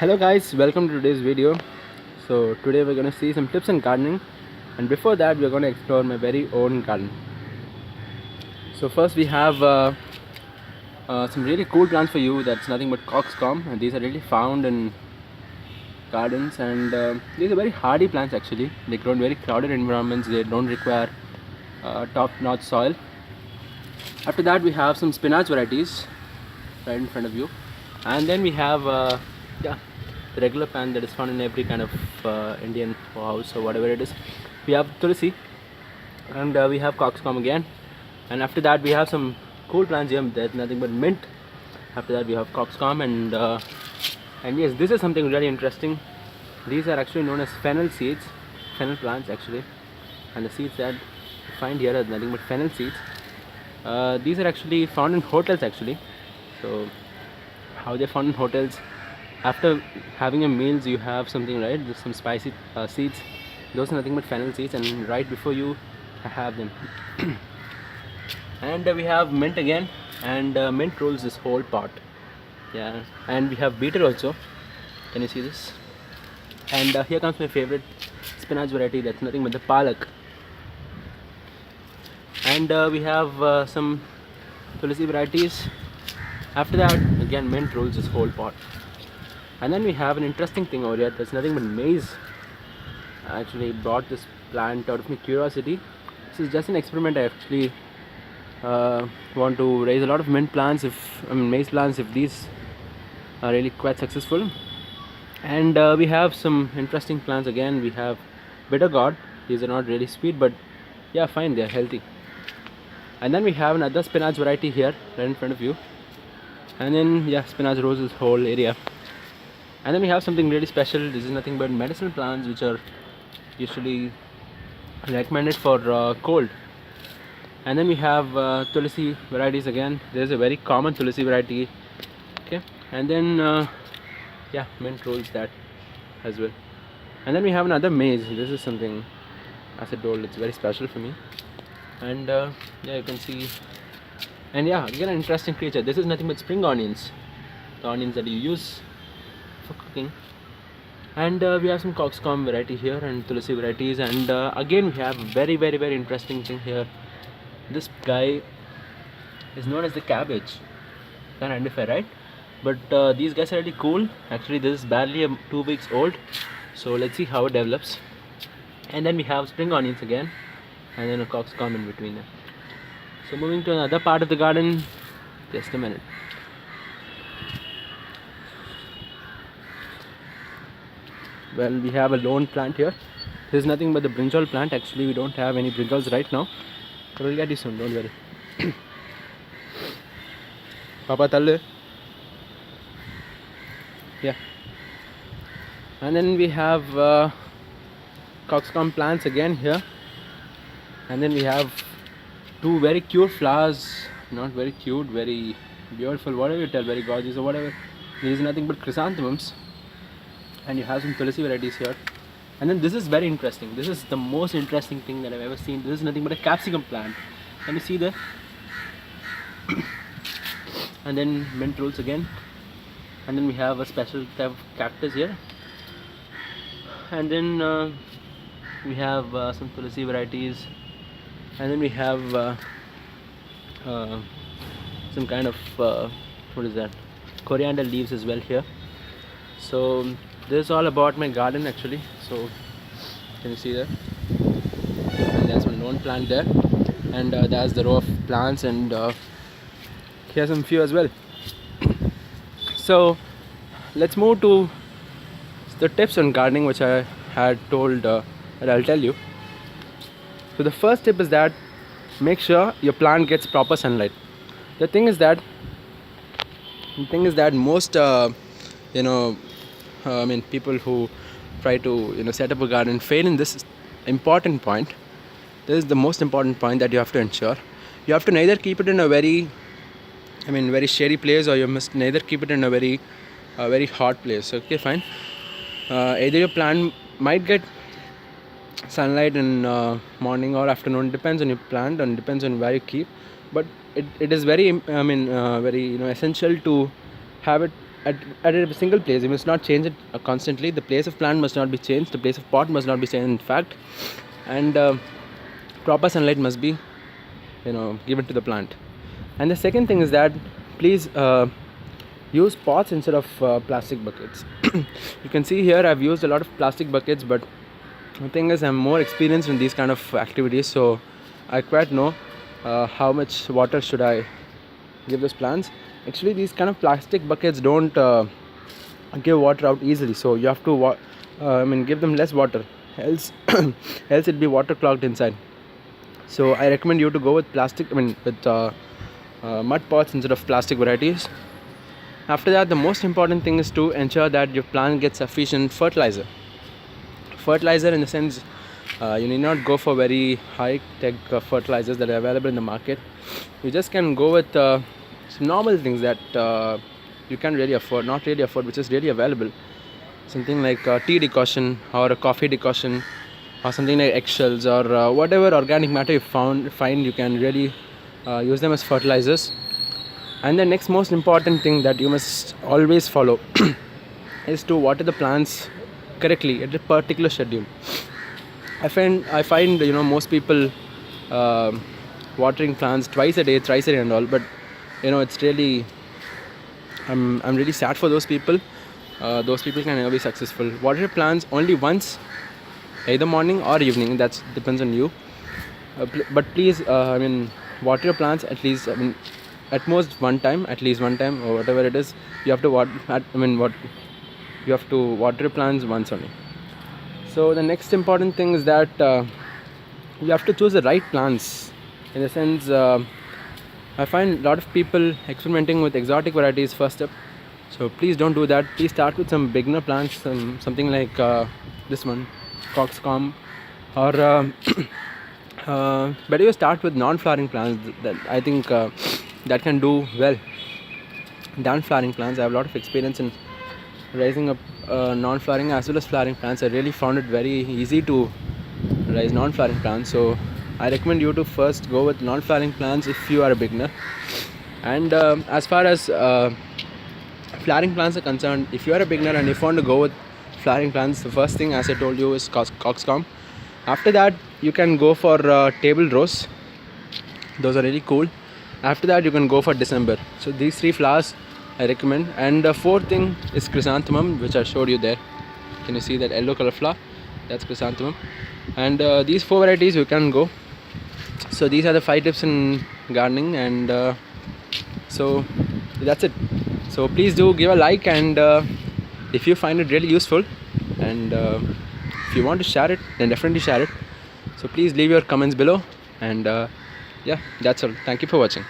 Hello guys, welcome to today's video. So today we're going to see some tips on gardening, and before that we're going to explore my very own garden. So first we have some really cool plants for you. That's nothing but coxcomb, and these are really found in gardens, and these are very hardy plants actually. They grow in very crowded environments. They don't require top-notch soil. After that we have some spinach varieties right in front of you, and then we have yeah, the regular plant that is found in every kind of Indian house or whatever it is. We have tulsi, and we have coxcomb again, and after that we have some cool plants here. There's nothing but mint. After that we have coxcomb, and yes, this is something really interesting. These are actually known as fennel seeds, fennel plants actually, and the seeds that you find here are nothing but fennel seeds. These are actually found in hotels actually. So how they're found in hotels, after having a meals you have something, right? There's some spicy seeds. Those are nothing but fennel seeds, and right before you have them. And we have mint again, and mint rolls this whole pot. Yeah, and we have beetle also. Can you see this? And here comes my favorite spinach variety. That's nothing but the palak. And we have some tulsi varieties. After that again mint rolls this whole pot. And then we have an interesting thing over here. That's nothing but maize. I actually brought this plant out of my curiosity. This is just an experiment. I actually want to raise a lot of mint plants, maize plants, if these are really quite successful. And we have some interesting plants again. We have bitter gourd. These are not really sweet, but yeah, fine, they are healthy. And then we have another spinach variety here right in front of you. And then yeah, spinach grows this whole area. And then we have something really special. This is nothing but medicinal plants which are usually recommended for cold. And then we have tulsi varieties again. There is a very common tulsi variety. Okay, and then yeah, mint rolls that as well. And then we have another maize. This is something, as I told, it's very special for me. And yeah, you can see. And yeah, again an interesting creature. This is nothing but spring onions, the onions that you use for cooking. And we have some coxcomb variety here and tulsi varieties. And again we have a very interesting thing here. This guy is known as the cabbage. Can't identify, right? But these guys are really cool. Actually this is barely 2 weeks old, so let's see how it develops. And then we have spring onions again, and then a coxcomb in between them. So moving to another part of the garden. Just a minute. Well, we have a lone plant here. This is nothing but the brinjal plant. Actually we don't have any brinjals right now, but we'll get you soon, don't worry. Papa Talle. Yeah. And then we have coxcomb plants again here. And then we have two very cute flowers. Not very cute, very beautiful, whatever you tell, very gorgeous or whatever. These are nothing but chrysanthemums. And you have some tulsi varieties here. And then this is very interesting. This is the most interesting thing that I've ever seen. This is nothing but a capsicum plant. Can you see that? And then mint rolls again. And then we have a special type of cactus here. And then we have some tulsi varieties. And then we have some kind of what is that, coriander leaves as well here. So this is all about my garden actually. So can you see that? And there's one lone plant there, and there's the row of plants, and here's some few as well. So let's move to the tips on gardening which I had told that I'll tell you. So the first tip is that make sure your plant gets proper sunlight. The thing is that most people who try to set up a garden fail in this important point. This is the most important point that you have to ensure. You have to neither keep it in a very shady place, or you must neither keep it in a very hot place. Okay, fine. Either your plant might get sunlight in morning or afternoon. Depends on your plant and depends on where you keep. But it is very essential to have it at a single place. You must not change it constantly. The place of plant must not be changed. The place of pot must not be changed, in fact. And proper sunlight must be, given to the plant. And the second thing is that please use pots instead of plastic buckets. You can see here I've used a lot of plastic buckets, but the thing is I'm more experienced in these kind of activities, so I quite know how much water should I give those plants. Actually, these kind of plastic buckets don't give water out easily, so you have to give them less water, else else it'll be water clogged inside. So I recommend you to go with mud pots instead of plastic varieties. After that, the most important thing is to ensure that your plant gets sufficient fertilizer. Fertilizer in the sense, you need not go for very high-tech fertilizers that are available in the market. You just can go with some normal things that you can really afford, not really afford, which is really available. Something like tea decoction or a coffee decoction, or something like eggshells, or whatever organic matter you find, you can really use them as fertilizers. And the next most important thing that you must always follow is to water the plants correctly at a particular schedule. I find most people watering plants twice a day, thrice a day and all, but it's really, I'm really sad for those people. Those people can never be successful. Water your plants only once, either morning or evening, that depends on you. But please, water your plants at least, at most one time, or whatever it is. You have to you have to water your plants once only. So the next important thing is that you have to choose the right plants. In the sense, I find a lot of people experimenting with exotic varieties first up. So please don't do that. Please start with some beginner plants, something like this one, coxcomb, or better you start with non-flowering plants that I think that can do well than flowering plants. I have a lot of experience in raising up non-flowering as well as flowering plants. I really found it very easy to raise non-flowering plants, so I recommend you to first go with non-flowering plants if you are a beginner. And as far as flowering plants are concerned, if you are a beginner and if you want to go with flowering plants, the first thing, as I told you, is coxcomb. After that, you can go for table rose. Those are really cool. After that, you can go for December. So these three flowers I recommend. And the fourth thing is chrysanthemum, which I showed you there. Can you see that yellow color flower? That's chrysanthemum. And these four varieties you can go. So these are the 5 tips in gardening, and so that's it. So please do give a like, and if you find it really useful, and if you want to share it, then definitely share it. So please leave your comments below, and yeah, that's all. Thank you for watching.